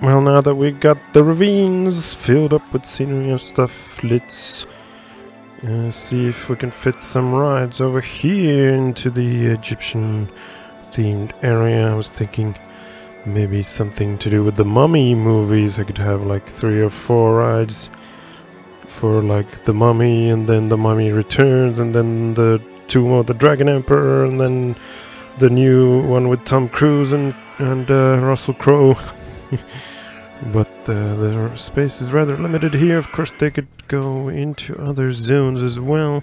well, now that we got the ravines filled up with scenery and stuff, let's see if we can fit some rides over here into the Egyptian themed area. I was thinking maybe something to do with the Mummy movies. I could have like 3 or 4 rides for like the Mummy, and then the Mummy Returns, and then the 2 more, the Dragon Emperor, and then the new one with Tom Cruise and Russell Crowe. But the space is rather limited here. Of course, they could go into other zones as well.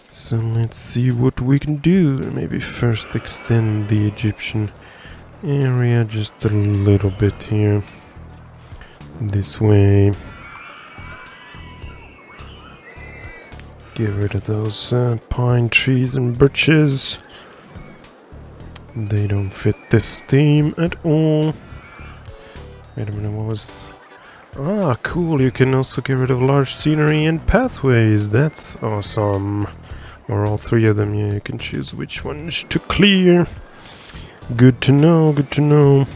So let's see what we can do. Maybe first extend the Egyptian area just a little bit here. This way. Get rid of those pine trees and birches. They don't fit this theme at all. Wait a minute, what was... Ah, cool, you can also get rid of large scenery and pathways. That's awesome. Or all 3 of them, yeah, you can choose which ones to clear. Good to know, good to know.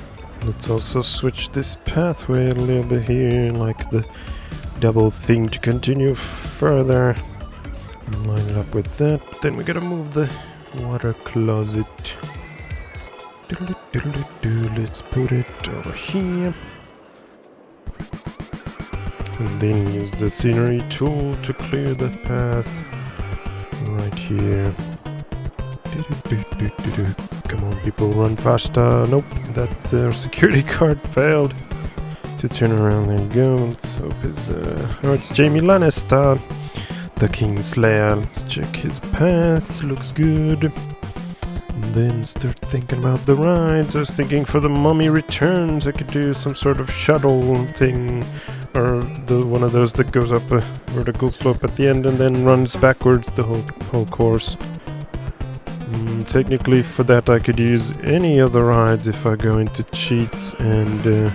Let's also switch this pathway a little bit here, like the double thing to continue further. And line it up with that, but then we gotta move the water closet. Let's put it over here. And then use the scenery tool to clear the path right here. Come on, people, run faster. Nope, that security guard failed to turn around. There you go. Let's hope his... oh, it's Jamie Lannister, the Kingslayer. Let's check his path. Looks good. And then start thinking about the rides. I was thinking for the Mummy Returns I could do some sort of shuttle thing, or the one of those that goes up a vertical slope at the end and then runs backwards the whole course. Technically for that I could use any of the rides if I go into cheats and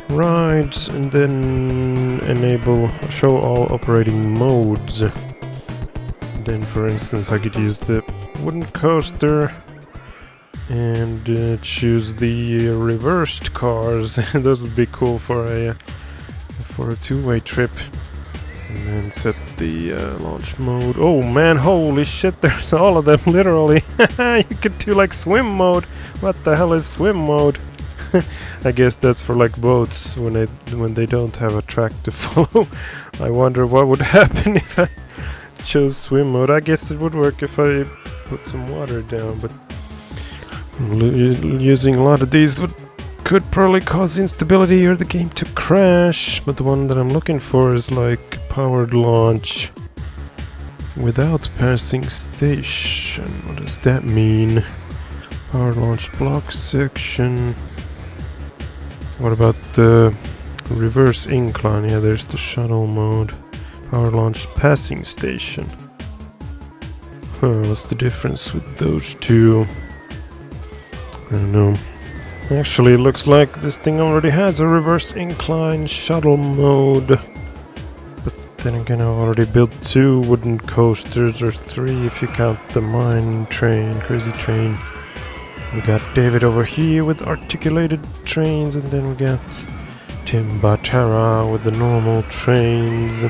rides, and then enable show all operating modes. Then for instance I could use the wooden coaster and choose the reversed cars. Those would be cool for a 2-way trip. And then set the launch mode. Oh man, holy shit, there's all of them, literally. You could do like swim mode. What the hell is swim mode? I guess that's for like boats when they don't have a track to follow. I wonder what would happen if I chose swim mode. I guess it would work if I put some water down, but using a lot of these could probably cause instability or the game to crash. But the one that I'm looking for is like powered launch without passing station. What does that mean? Powered launch block section. What about the reverse incline? Yeah, there's the shuttle mode. Powered launch passing station. What's the difference with those two? I don't know. Actually, it looks like this thing already has a reverse incline shuttle mode. But then again, I've already built 2 wooden coasters, or 3 if you count the mine train, crazy train. We got David over here with articulated trains, and then we got Tim Batara with the normal trains.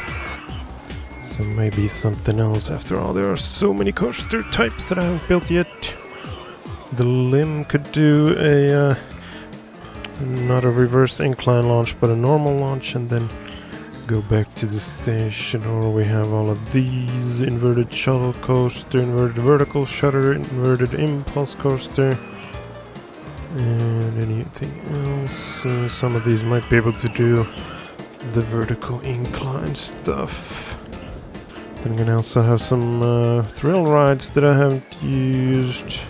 So maybe something else. After all, there are so many coaster types that I haven't built yet. The Limb could do a not a reverse incline launch, but a normal launch, and then go back to the station. Or we have all of these: inverted shuttle coaster, inverted vertical shutter, inverted impulse coaster, and anything else. Some of these might be able to do the vertical incline stuff. Then I'm gonna also have some thrill rides that I haven't used.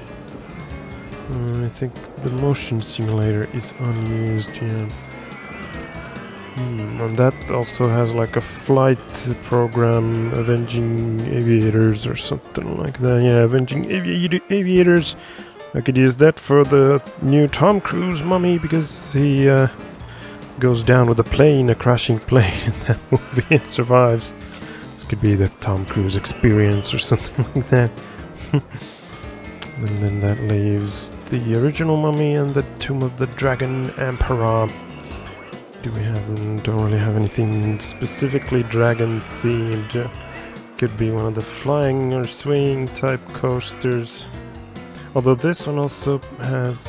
I think the motion simulator is unused, yeah. And that also has like a flight program, Avenging Aviators or something like that. Yeah, Avenging Aviators. I could use that for the new Tom Cruise Mummy, because he goes down with a plane, a crashing plane in that movie, and survives. This could be the Tom Cruise experience or something like that. And then that leaves the original mummy and the Tomb of the Dragon Emperor. Don't really have anything specifically dragon themed. Could be one of the flying or swinging type coasters. Although this one also has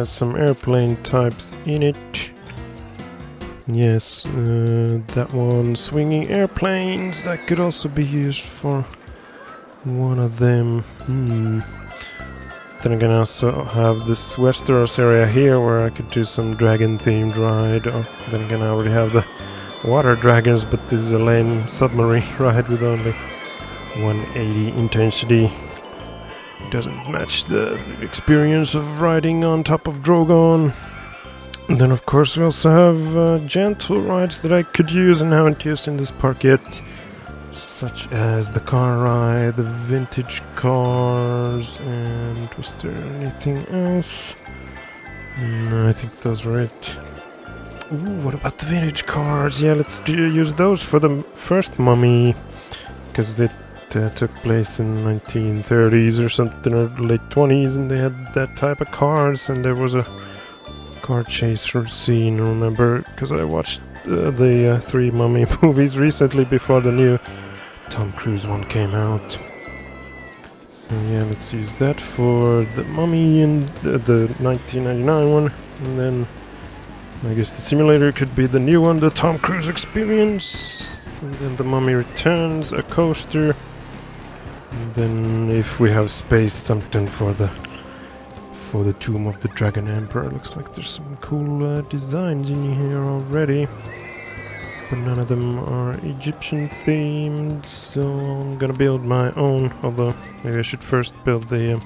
some airplane types in it. Yes, that one, swinging airplanes, that could also be used for one of them. Then again, I also have this Westeros area here where I could do some dragon themed ride. Oh, then again, I already have the water dragons, but this is a lame submarine ride with only 180 intensity. Doesn't match the experience of riding on top of Drogon. And then of course we also have gentle rides that I could use and haven't used in this park yet, such as the car ride, the vintage cars, and was there anything else? No, I think those were it. Ooh, what about the vintage cars? Yeah, let's use those for the first mummy, because it took place in 1930s or something, or late 20s, and they had that type of cars, and there was a car chaser scene, I remember, because I watched the 3 mummy movies recently before the new Tom Cruise one came out. So yeah, let's use that for the mummy and the 1999 one, and then I guess the simulator could be the new one, the Tom Cruise experience, and then the Mummy Returns, a coaster, and then if we have space, something for the Tomb of the Dragon Emperor. Looks like there's some cool designs in here already, but none of them are Egyptian themed, so I'm gonna build my own, although maybe I should first build the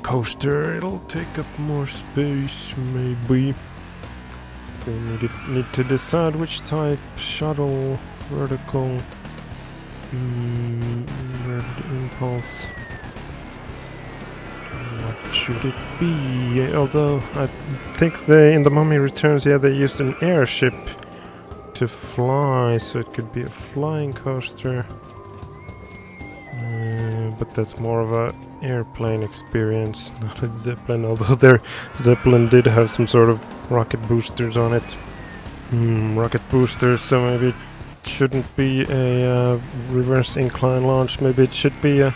coaster. It'll take up more space, maybe. Still need to decide which type, shuttle, vertical, impulse. What should it be? Although I think in the Mummy Returns, yeah, they used an airship to fly, so it could be a flying coaster. But that's more of a airplane experience, not a Zeppelin, although their Zeppelin did have some sort of rocket boosters on it. Rocket boosters, so maybe it shouldn't be a reverse incline launch, maybe it should be a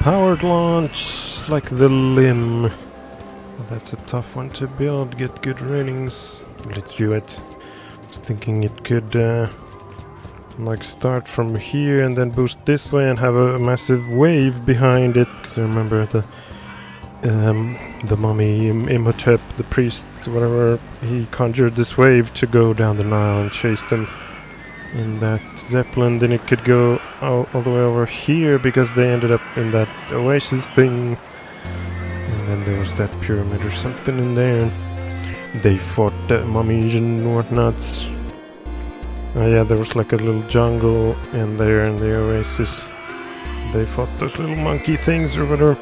powered launch, like the Limb. Well, that's a tough one to build, get good ratings. Let's do it. I was thinking it could like start from here and then boost this way and have a massive wave behind it, because I remember the mummy Imhotep, the priest, whatever, he conjured this wave to go down the Nile and chase them in that Zeppelin. Then it could go all the way over here because they ended up in that oasis thing, and then there was that pyramid or something in there. They fought the mummies and whatnots. Oh yeah, there was like a little jungle in there in the oasis. They fought those little monkey things or whatever.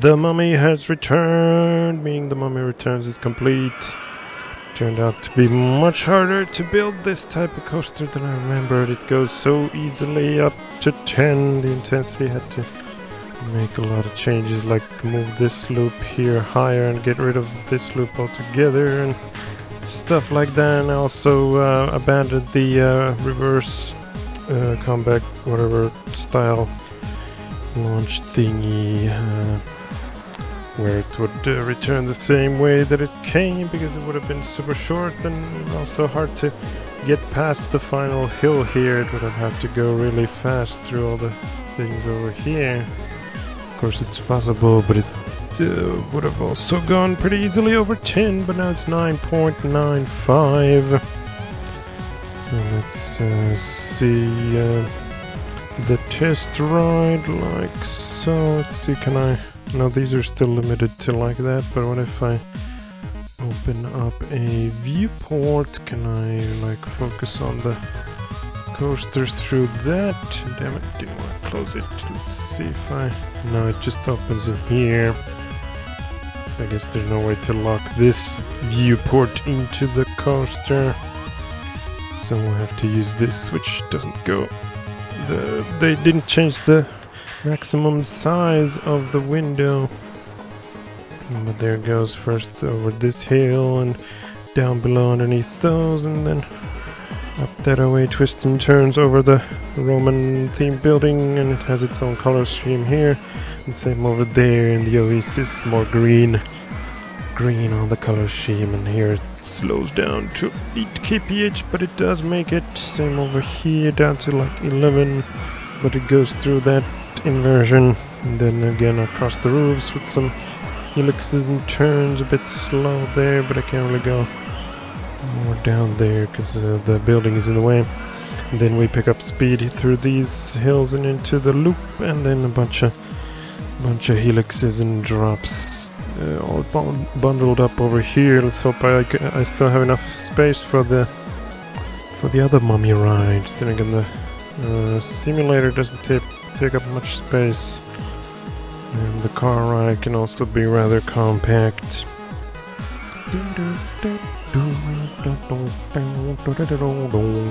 The mummy has returned, meaning the mummy returns is complete. Turned out to be much harder to build this type of coaster than I remembered. It goes so easily up to 10. The intensity had to make a lot of changes, like move this loop here higher and get rid of this loop altogether and stuff like that. And also abandoned the reverse comeback, whatever style launch thingy, where it would return the same way that it came, because it would have been super short and also hard to get past the final hill here. It would have had to go really fast through all the things over here. Of course it's possible, but it would have also gone pretty easily over 10, but now it's 9.95. So let's see the test ride like so. Let's see, can I... No, these are still limited to like that, but what if I open up a viewport? Can I like focus on the coasters through that? Damn it, didn't want to close it. Let's see if I... No, it just opens in here. So I guess there's no way to lock this viewport into the coaster. So we'll have to use this, which doesn't go... They didn't change the maximum size of the window, but there it goes. First over this hill and down below underneath those, and then up that away, twists and turns over the Roman themed building, and it has its own color scheme here, and same over there in the Oasis, more green on the color scheme, and here it slows down to 8 kph, but it does make it. Same over here, down to like 11, but it goes through that inversion, and then again across the roofs with some helixes and turns. A bit slow there, but I can't really go more down there because the building is in the way. And then we pick up speed through these hills and into the loop, and then a bunch of helixes and drops all bundled up over here. Let's hope I still have enough space for the other mummy rides. Then again, the simulator doesn't take up much space, and the car ride can also be rather compact.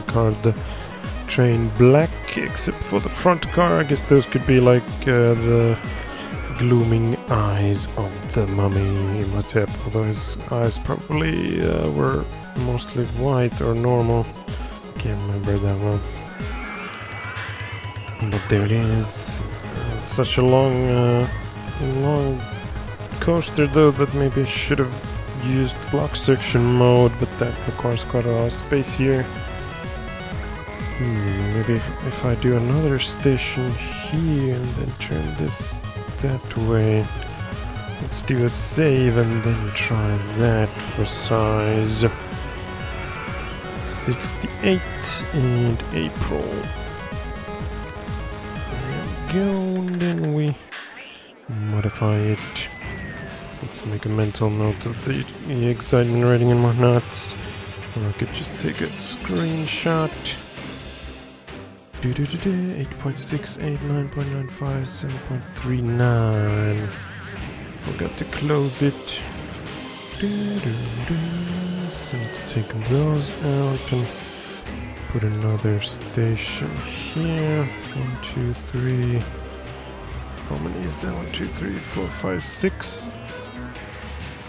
Card the train black, except for the front car. I guess those could be like the glooming eyes of the mummy Imhotep, although his eyes probably were mostly white or normal. Can't remember that well. But there it is. It's such a long coaster though, that maybe I should have used block section mode, but that requires quite a lot of space here. Maybe if I do another station here and then turn this that way. Let's do a save and then try that for size. 68 and April. Go, and then we modify it. Let's make a mental note of the excitement rating and whatnot. Or I could just take a screenshot. 8.68, 9.95, 7.39. Forgot to close it. So let's take those out and put another station here. 1, 2, 3. How many is that? 1, 2, 3, 4, 5, 6.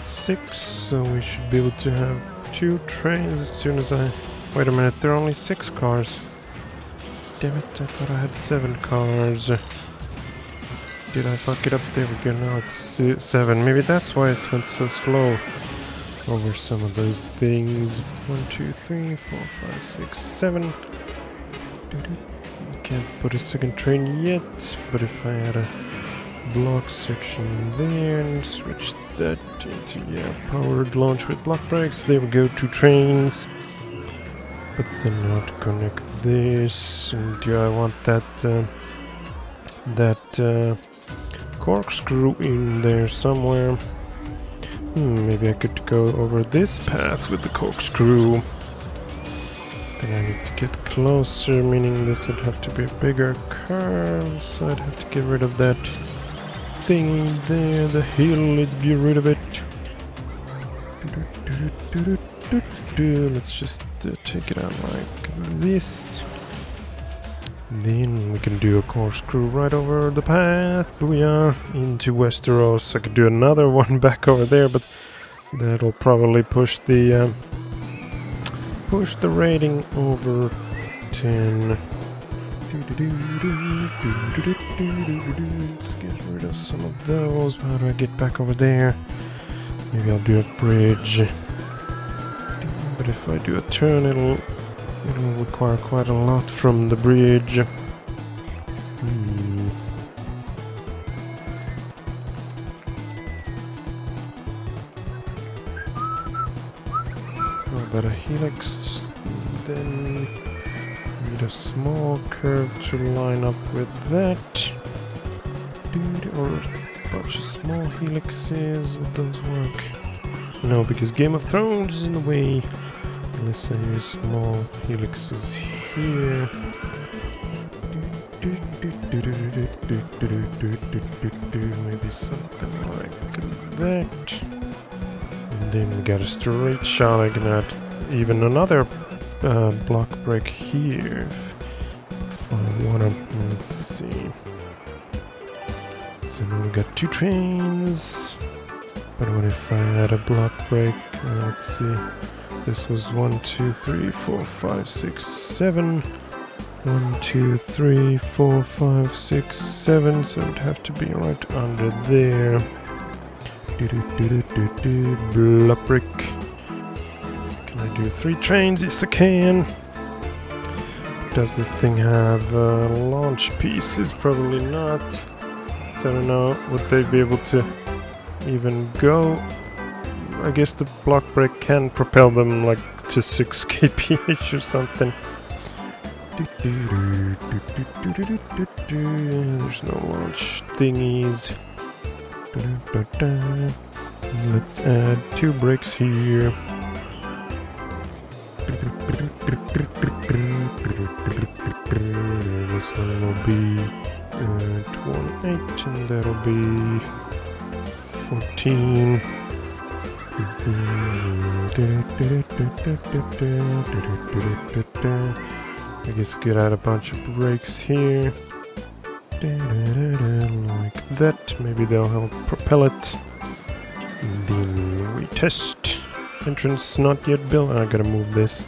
6. So we should be able to have 2 trains as soon as I... Wait a minute, there are only 6 cars. Damn it, I thought I had 7 cars. Did I fuck it up? There we go, now it's 7. Maybe that's why it went so slow over some of those things. 1, 2, 3, 4, 5, 6, 7. Can't put a second train yet, but if I had a block section there and switch that into, yeah, powered launch with block brakes, there we go, 2 trains. But then not connect this, and do I want that corkscrew in there somewhere? Maybe I could go over this path with the corkscrew. Then I need to get closer, meaning this would have to be a bigger curve, so I'd have to get rid of that thingy there, the hill, let's get rid of it. Let's just take it out like this. Then we can do a corkscrew right over the path. Booyah! Into Westeros. I could do another one back over there, but that'll probably push the rating over 10. Let's get rid of some of those. How do I get back over there? Maybe I'll do a bridge. But if I do a turn, it'll require quite a lot from the bridge. How about a helix? Then need a small curve to line up with that. Or a bunch of small helixes. Would those work? No, because Game of Thrones is in the way. Unless I use small helixes here. Maybe something like that. And then we got a straight shot. I can add even another block break here. If I wanna, let's see. So now we got 2 trains. But what if I add a block break? Let's see. This was 1, 2, 3, 4, 5, 6, 7. 1, 2, 3, 4, 5, 6, 7. So it'd have to be right under there. Block break. Can I do 3 trains? Yes, I can. Does this thing have launch pieces? Probably not. So I don't know. Would they be able to even go? I guess the block break can propel them like to 6 kph or something. There's no launch thingies. Let's add 2 brakes here. This one will be 28 and that'll be 14. I guess we could add a bunch of brakes here. Like that. Maybe they'll help propel it. And then we test. Entrance not yet built. I gotta move this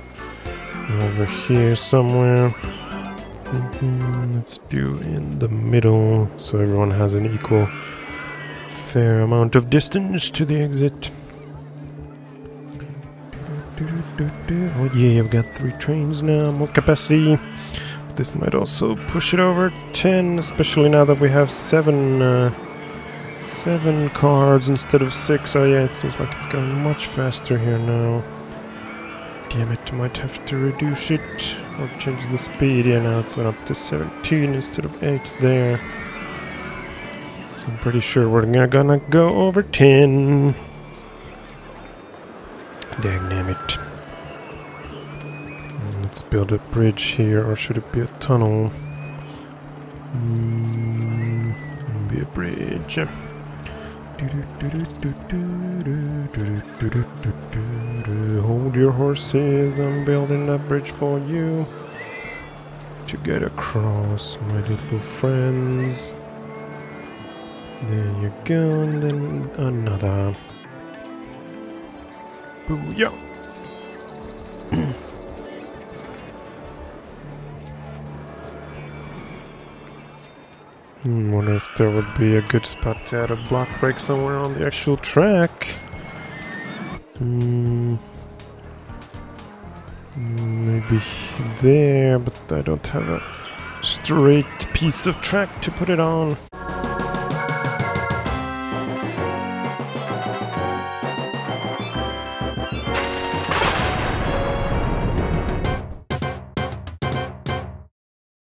over here somewhere. Let's do in the middle so everyone has an equal fair amount of distance to the exit. Oh yeah, I've got 3 trains now, more capacity. This might also push it over 10, especially now that we have 7 cars instead of 6. Oh yeah, it seems like it's going much faster here now. Damn it, I might have to reduce it or change the speed. Yeah, now it went up to 17 instead of 8 there. So I'm pretty sure we're gonna go over 10. Dagnammit. Let's build a bridge here, or should it be a tunnel? Be a bridge. Hold your horses, I'm building a bridge for you to get across, my little friends. There you go, and then another. Booyah! Wonder if there would be a good spot to add a block break somewhere on the actual track. Maybe there, but I don't have a straight piece of track to put it on.